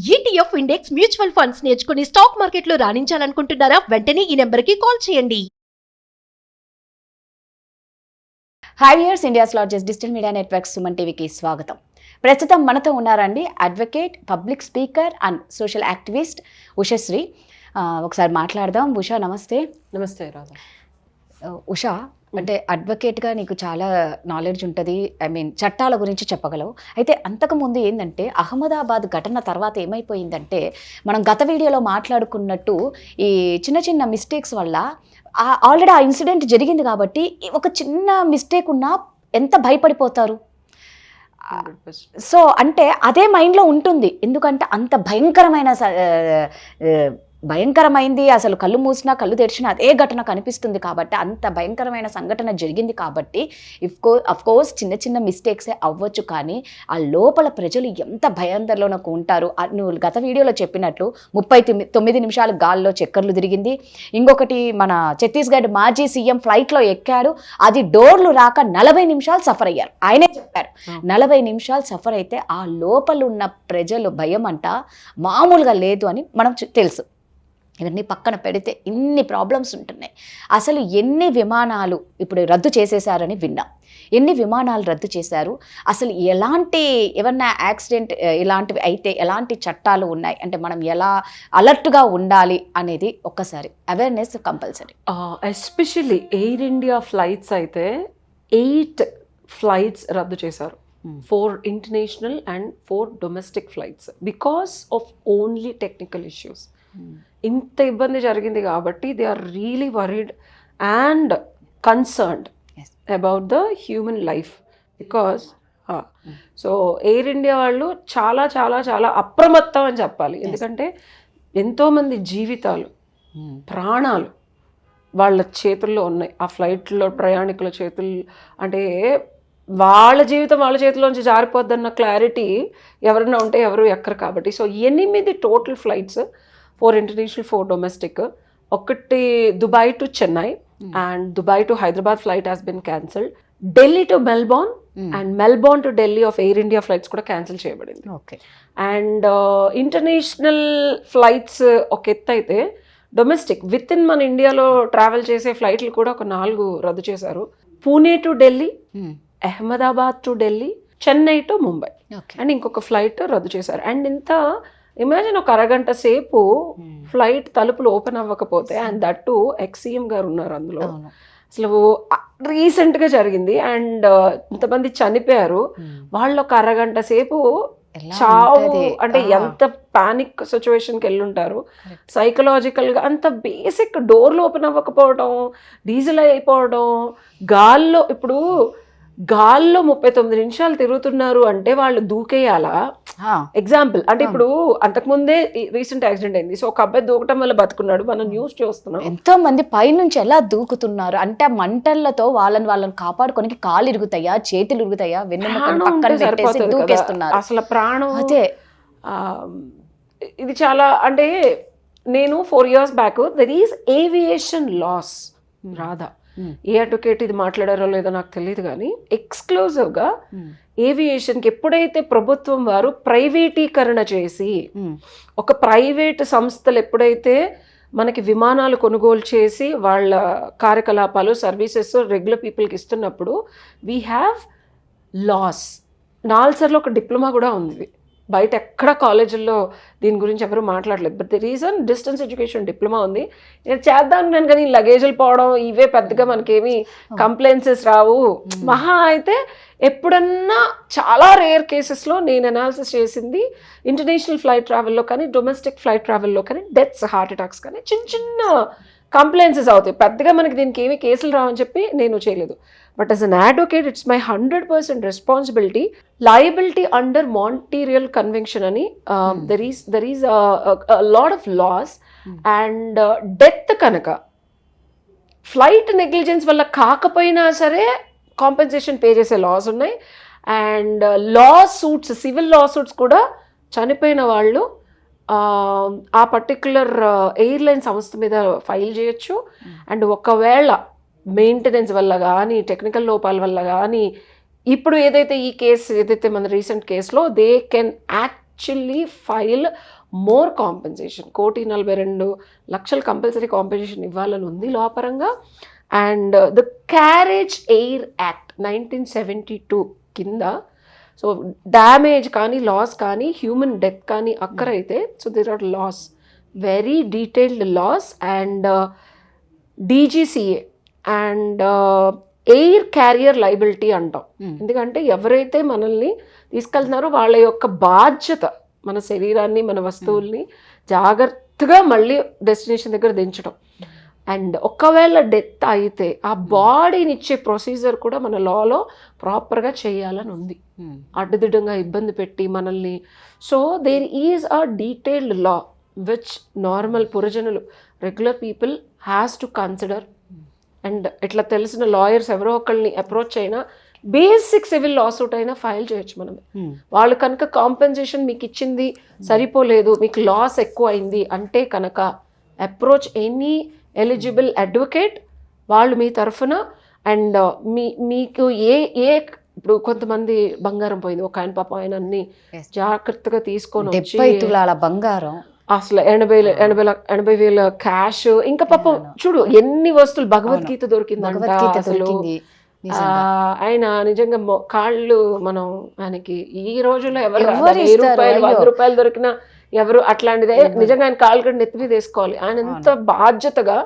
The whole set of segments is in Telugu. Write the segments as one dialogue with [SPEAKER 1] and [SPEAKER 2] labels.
[SPEAKER 1] ETF ఇండెక్స్ మ్యూచువల్ ఫండ్స్ నేర్చుకుని స్టాక్ మార్కెట్లో రాణించాలనుకుంటున్నారా? వెంటనే ఈ నెంబర్కి కాల్ చేయండి.
[SPEAKER 2] Hi viewers, India's largest digital media network Suman టీవీకి స్వాగతం. ప్రస్తుతం మనతో ఉన్నారండి advocate, public speaker and social activist Ushasri. ఒకసారి మాట్లాడదాం. ఉషా, నమస్తే.
[SPEAKER 3] నమస్తే రాధా.
[SPEAKER 2] ఉషా, అంటే అడ్వకేట్గా నీకు చాలా నాలెడ్జ్ ఉంటుంది, చట్టాల గురించి చెప్పగలవు. అయితే అంతకుముందు ఏంటంటే అహ్మదాబాద్ ఘటన తర్వాత ఏమైపోయిందంటే, మనం గత వీడియోలో మాట్లాడుకున్నట్టు ఈ చిన్న చిన్న మిస్టేక్స్ వల్ల ఆల్రెడీ ఆ ఇన్సిడెంట్ జరిగింది కాబట్టి ఒక చిన్న మిస్టేక్ ఉన్నా ఎంత భయపడిపోతారు. సో అంటే అదే మైండ్లో ఉంటుంది, ఎందుకంటే అంత భయంకరమైంది. అసలు కళ్ళు మూసినా కళ్ళు తెరిచినా అదే ఘటన కనిపిస్తుంది కాబట్టి, అంత భయంకరమైన సంఘటన జరిగింది కాబట్టి కోర్స్ చిన్న చిన్న మిస్టేక్సే అవ్వచ్చు, కానీ ఆ లోపల ప్రజలు ఎంత భయాందోళనకు ఉంటారు. నువ్వు గత వీడియోలో చెప్పినట్లు 39 నిమిషాలు గాల్లో చక్కర్లు తిరిగింది. ఇంకొకటి, మన ఛత్తీస్గఢ్ మాజీ సీఎం ఫ్లైట్లో ఎక్కాడు, అది డోర్లు రాక 40 నిమిషాలు సఫర్ అయ్యారు. ఆయనే చెప్పారు 40 నిమిషాలు సఫర్ అయితే ఆ లోపల ఉన్న ప్రజలు భయం అంట మామూలుగా లేదు అని మనం తెలుసు. ఇవన్నీ పక్కన పెడితే ఇన్ని ప్రాబ్లమ్స్ ఉంటున్నాయి. అసలు ఎన్ని విమానాలు ఇప్పుడు రద్దు చేసేశారని విన్నాం. ఎన్ని విమానాలు రద్దు చేశారు, అసలు ఎలాంటి ఏమన్నా యాక్సిడెంట్ ఇలాంటివి అయితే ఎలాంటి చట్టాలు ఉన్నాయి, అంటే మనం ఎలా అలర్ట్గా ఉండాలి అనేది ఒక్కసారి awareness compulsory.
[SPEAKER 3] Especially Air India flights అయితే 8 ఫ్లైట్స్ రద్దు చేశారు. 4 international and 4 domestic flights because of only technical issues. ఇంత ఇబ్బంది జరిగింది కాబట్టి they are really worried and concerned about the human life. Because so Air India వాళ్ళు చాలా చాలా చాలా అప్రమత్తం అని చెప్పాలి. ఎందుకంటే ఎంతోమంది జీవితాలు, ప్రాణాలు వాళ్ళ చేతుల్లో ఉన్నాయి. ఆ ఫ్లైట్లో ప్రయాణికుల చేతులు అంటే వాళ్ళ జీవితం వాళ్ళ చేతిలోంచి జారిపోద్దన్న క్లారిటీ ఎవరైనా ఉంటే ఎవరు ఎక్కరు కాబట్టి. So 8 total flights, 4 international 4 domestic. ఒకటి Dubai to Chennai and Dubai to Hyderabad flight has been cancelled. Delhi to Melbourne and Melbourne to Delhi of Air India flights కూడా క్యాన్సిల్ చేయబడింది.
[SPEAKER 2] ఓకే.
[SPEAKER 3] అండ్ ఇంటర్నేషనల్ ఫ్లైట్స్ ఒక ఎత్తు అయితే, డొమెస్టిక్ విత్ ఇన్ మన ఇండియాలో ట్రావెల్ చేసే ఫ్లైట్లు కూడా ఒక 4 రద్దు చేశారు. Pune to Delhi, Ahmedabad to Delhi, Chennai to Mumbai and ఇంకొక ఫ్లైట్ రద్దు చేశారు. అండ్ ఇంత ఇమాజిన్, ఒక అరగంట సేపు ఫ్లైట్ తలుపులు ఓపెన్ అవ్వకపోతే, అండ్ దట్టు ఎక్స్-సీఎం గారు ఉన్నారు అందులో. అసలు రీసెంట్గా జరిగింది అండ్ ఇంతమంది చనిపోయారు. వాళ్ళు ఒక అరగంట సేపు చావు అంటే ఎంత పానిక్ సిచ్యువేషన్కి వెళ్ళుంటారు. సైకలాజికల్గా అంత బేసిక్, డోర్లు ఓపెన్ అవ్వకపోవడం, డీజిల్ అయిపోవడం, గాల్లో ఇప్పుడు గాల్లో 39 నిమిషాలు తిరుగుతున్నారు అంటే వాళ్ళు దూకేయాలా? ఎగ్జాంపుల్ అంటే ఇప్పుడు అంతకుముందే రీసెంట్ యాక్సిడెంట్ అయింది. సో ఒక అబ్బాయి దూకటం వల్ల బతుకున్నాడు, మనం న్యూస్ చూస్తున్నాం.
[SPEAKER 2] ఎంతో మంది పైనుంచి ఎలా దూకుతున్నారు అంటే మంటలతో వాళ్ళని కాపాడుకోనికి కాళ్ళు ఇరుగుతాయా, చేతులు ఇరుగుతాయా, దూకేస్తున్నారు.
[SPEAKER 3] అసలు ప్రాణం అదే. ఇది చాలా అంటే, నేను 4 years back there is aviation laws. Radha, a advocate ఇది మాట్లాడారో లేదో నాకు తెలియదు, కానీ ఎక్స్క్లూజివ్గా ఏవియేషన్కి ఎప్పుడైతే ప్రభుత్వం వారు ప్రైవేటీకరణ చేసి, ఒక ప్రైవేట్ సంస్థలు ఎప్పుడైతే మనకి విమానాలు కొనుగోలు చేసి వాళ్ళ కార్యకలాపాలు, సర్వీసెస్ రెగ్యులర్ పీపుల్కి ఇస్తున్నప్పుడు వీ హ్యావ్ లాస్. నాల్సర్లో ఒక డిప్లొమా కూడా ఉంది. బయట ఎక్కడ కాలేజీల్లో దీని గురించి ఎవరు మాట్లాడలేదు. But the reason distance education diploma ఉంది. నేను చేద్దాం నేను, కానీ లగేజీలు పోవడం ఇవే పెద్దగా మనకేమి కంప్లైంట్సెస్ రావు. మహా అయితే ఎప్పుడన్నా చాలా రేర్ కేసెస్లో నేను అనాలిసిస్ చేసింది ఇంటర్నేషనల్ ఫ్లైట్ ట్రావెల్లో కానీ డొమెస్టిక్ ఫ్లైట్ ట్రావెల్లో కానీ డెత్స్, హార్ట్ అటాక్స్ కానీ చిన్న చిన్న కంప్లైంట్సెస్ అవుతాయి. పెద్దగా మనకి దీనికి ఏమి కేసులు రావని చెప్పి నేను చేయలేదు. But as an advocate it's my 100% responsibility. Liability under Montreal convention అని there is lot of laws and death కనుక ఫ్లైట్ నెగ్లిజెన్స్ వల్ల కాకపోయినా సరే కాంపెన్సేషన్ పే చేసే లాస్ ఉన్నాయి. And lawsuits, civil lawsuits కూడా చనిపోయిన వాళ్ళు ఆ పర్టిక్యులర్ ఎయిర్లైన్ సంస్థ మీద ఫైల్ చేయొచ్చు. అండ్ ఒకవేళ మెయింటెనెన్స్ వల్ల కానీ, టెక్నికల్ లోపాల వల్ల కానీ, ఇప్పుడు ఏదైతే ఈ కేసు ఏదైతే మన రీసెంట్ కేసులో they can act actually file more compensation. 1,42,00,000 compulsory compensation ఇవ్వాలని ఉంది లా పరంగా. And the carriage air act 1972 కింద సో డ్యామేజ్ కానీ లాస్ కానీ హ్యూమన్ డెత్ కానీ అక్కరైతే so there are laws, very detailed laws. And DGCA and air carrier liability అంటాం. ఎందుకంటే ఎవరైతే మనల్ని తీసుకెళ్తున్నారో వాళ్ళ యొక్క బాధ్యత మన శరీరాన్ని మన వస్తువుల్ని జాగ్రత్తగా మళ్ళీ డెస్టినేషన్ దగ్గర దించడం. అండ్ ఒకవేళ డెత్ అయితే ఆ బాడీని ఇచ్చే ప్రొసీజర్ కూడా మన లాలో ప్రాపర్గా చేయాలని ఉంది, అడ్డదిడ్డంగా ఇబ్బంది పెట్టి మనల్ని. So there is a detailed law which normal పురజనులు regular people has to consider. And ఇట్లా తెలిసిన లాయర్స్ ఎవరో ఒకళ్ళని అప్రోచ్ అయినా బేసిక్ సివిల్ లాసూట్ అయినా ఫైల్ చేయొచ్చు మనమే. వాళ్ళు కనుక కాంపెన్సేషన్ మీకు ఇచ్చింది సరిపోలేదు, మీకు లాస్ ఎక్కువ అయింది అంటే కనుక అప్రోచ్ ఎనీ ఎలిజిబుల్ అడ్వకేట్, వాళ్ళు మీ తరఫున. అండ్ మీకు ఇప్పుడు కొంతమంది బంగారం పోయింది, ఒక ఆయన పాపం ఆయన అన్ని జాగ్రత్తగా తీసుకొని వచ్చి
[SPEAKER 2] 70 తులాల బంగారం,
[SPEAKER 3] అసలు 80,000 క్యాష్, ఇంకా పాపం చూడు ఎన్ని వస్తువులు, భగవద్గీత దొరికిందంట అసలు. ఆయన నిజంగా కాళ్ళు మనం ఆయనకి ఈ రోజుల్లో ఎవరు 1000 రూపాయలు 100 రూపాయలు దొరికినా ఎవరు అట్లాంటిదే నిజంగా ఆయన కాళ్ళు కూడా నెత్తి మీద వేసుకోవాలి. ఆయన ఎంత బాధ్యతగా.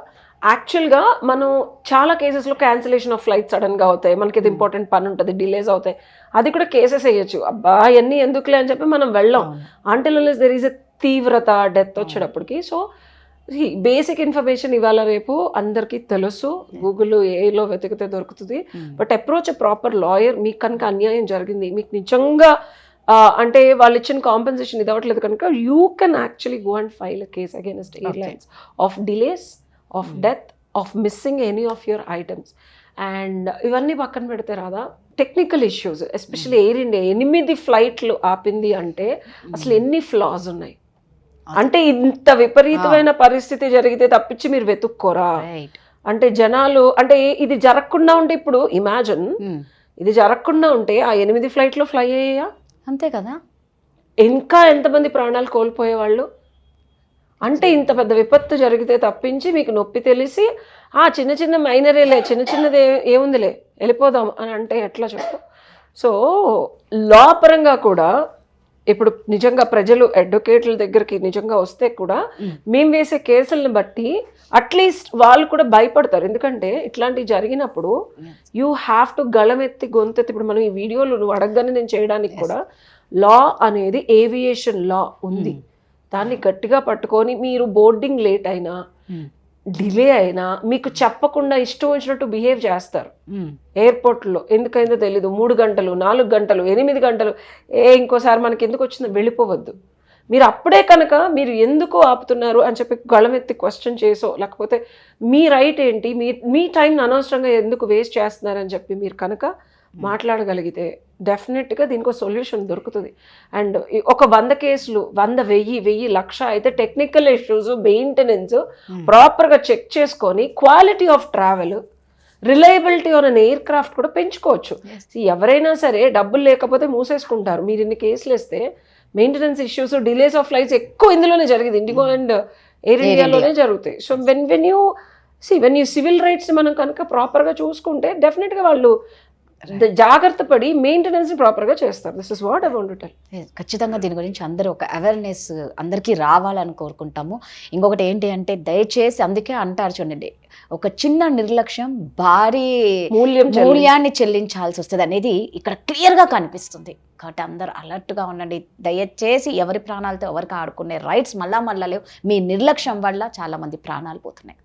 [SPEAKER 3] యాక్చువల్గా మనం చాలా కేసెస్లో క్యాన్సిలేషన్ ఆఫ్ ఫ్లైట్ సడన్గా అవుతాయి, మనకి ఇది ఇంపార్టెంట్ పని ఉంటుంది, డిలేస్ అవుతాయి, అది కూడా కేసెస్ వేయచ్చు. అబ్బా అవన్నీ ఎందుకులే అని చెప్పి మనం వెళ్ళాం. అంటిల్ దెర్ ఈజ్ ఎ తీవ్రత డెత్ వచ్చేటప్పటికి. సో బేసిక్ ఇన్ఫర్మేషన్ ఇవాళ రేపు అందరికీ తెలుసు, గూగుల్ ఏలో వెతికితే దొరుకుతుంది. But approach a proper lawyer. మీకు కనుక అన్యాయం జరిగింది, మీకు నిజంగా అంటే వాళ్ళు ఇచ్చిన కాంపెన్సేషన్ ఇది అవ్వట్లేదు కనుక you can actually go and file a case against airlines of delays, of death, of missing any of your items. And ఇవన్నీ పక్కన పెడితే రాదా technical issues, especially Air India 8 ఫ్లైట్లు ఆపింది అంటే అసలు ఎన్ని ఫ్లాస్ ఉన్నాయి. అంటే ఇంత విపరీతమైన పరిస్థితి జరిగితే తప్పించి మీరు వెతుక్కోరా? అంటే జనాలు అంటే ఇది జరగకుండా ఉంటే, ఇప్పుడు ఇమాజిన్ ఇది జరగకుండా ఉంటే ఆ 8 ఫ్లైట్లు ఫ్లై అయ్యాయా?
[SPEAKER 2] అంతే కదా,
[SPEAKER 3] ఇంకా ఎంతమంది ప్రాణాలు కోల్పోయేవాళ్ళు. అంటే ఇంత పెద్ద విపత్తు జరిగితే తప్పించి మీకు నొప్పి తెలిసి చిన్న చిన్న మైనరేలే, చిన్న చిన్నది ఏముందిలే వెళ్ళిపోదాం అని అంటే ఎట్లా చెప్పు? సో లా పరంగా కూడా ఇప్పుడు నిజంగా ప్రజలు అడ్వకేట్ల దగ్గరికి నిజంగా వస్తే కూడా మేము వేసే కేసులను బట్టి అట్లీస్ట్ వాళ్ళు కూడా భయపడతారు. ఎందుకంటే ఇట్లాంటివి జరిగినప్పుడు యూ హ్యావ్ టు గళమెత్తి గొంతెత్తి. ఇప్పుడు మనం ఈ వీడియోలు నువ్వు అడగగానే నేను చేయడానికి కూడా లా అనేది ఏవియేషన్ లా ఉంది, దాన్ని గట్టిగా పట్టుకొని మీరు బోర్డింగ్ లేట్ అయినా డిలే అయినా మీకు చెప్పకుండా ఇష్టం వచ్చినట్టు బిహేవ్ చేస్తారు ఎయిర్పోర్ట్లో. ఎందుకైందో తెలీదు, 3 గంటలు 4 గంటలు 8 గంటలు ఇంకోసారి మనకి ఎందుకు వచ్చిందో వెళ్ళిపోవద్దు. మీరు అప్పుడే కనుక మీరు ఎందుకు ఆపుతున్నారు అని చెప్పి గళమెత్తి క్వశ్చన్ చేసో, లేకపోతే మీ రైట్ ఏంటి, మీ టైంని అనవసరంగా ఎందుకు వేస్ట్ చేస్తున్నారని చెప్పి మీరు కనుక మాట్లాడగలిగితే డెఫినెట్గా దీనికి సొల్యూషన్ దొరుకుతుంది. అండ్ ఒక 100 కేసులు 100 1000 1,00,000 అయితే టెక్నికల్ ఇష్యూస్, మెయింటెనెన్స్ ప్రాపర్గా చెక్ చేసుకొని quality of travel, reliability on an air craft కూడా పెంచుకోవచ్చు. ఎవరైనా సరే డబ్బులు లేకపోతే మూసేసుకుంటారు. మీరు ఇన్ని కేసులు వేస్తే maintenance issues, delays of flights ఎక్కువ ఇందులోనే జరిగింది, ఇండిగో అండ్ ఎయిర్ ఇండియాలోనే జరుగుతాయి. So when you civil rights మనం కనుక ప్రాపర్గా చూసుకుంటే డెఫినెట్గా వాళ్ళు జాగ్రత్త పడి మెయింటెనెన్స్ ప్రాపర్గా చేస్తారు. This is what I want to tell.
[SPEAKER 2] ఖచ్చితంగా దీని గురించి అందరూ ఒక అవేర్నెస్ అందరికీ రావాలని కోరుకుంటాము. ఇంకొకటి ఏంటి అంటే దయచేసి, అందుకే అంటారు చూడండి, ఒక చిన్న నిర్లక్ష్యం భారీ మూల్యాన్ని చెల్లించాల్సి వస్తుంది అనేది ఇక్కడ క్లియర్గా కనిపిస్తుంది. కాబట్టి అందరూ అలర్ట్గా ఉండండి. దయచేసి ఎవరి ప్రాణాలతో ఎవరికి ఆడుకునే రైట్స్ మళ్ళా లేవు. మీ నిర్లక్ష్యం వల్ల చాలా మంది ప్రాణాలు పోతున్నాయి.